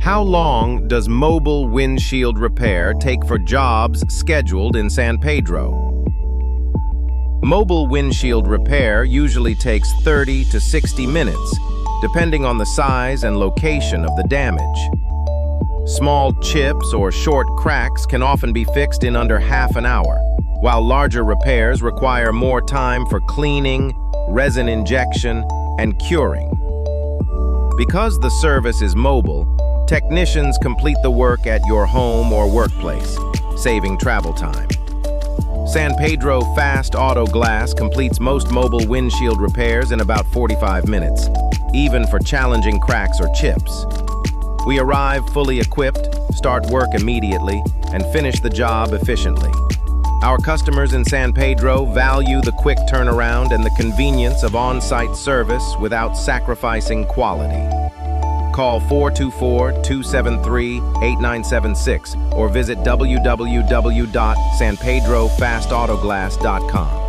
How long does mobile windshield repair take for jobs scheduled in San Pedro? Mobile windshield repair usually takes 30 to 60 minutes, depending on the size and location of the damage. Small chips or short cracks can often be fixed in under half an hour, while larger repairs require more time for cleaning, resin injection, and curing. Because the service is mobile, technicians complete the work at your home or workplace, saving travel time. San Pedro Fast Auto Glass completes most mobile windshield repairs in about 45 minutes, even for challenging cracks or chips. We arrive fully equipped, start work immediately, and finish the job efficiently. Our customers in San Pedro value the quick turnaround and the convenience of on-site service without sacrificing quality. Call 424-273-8976 or visit www.sanpedrofastautoglass.com.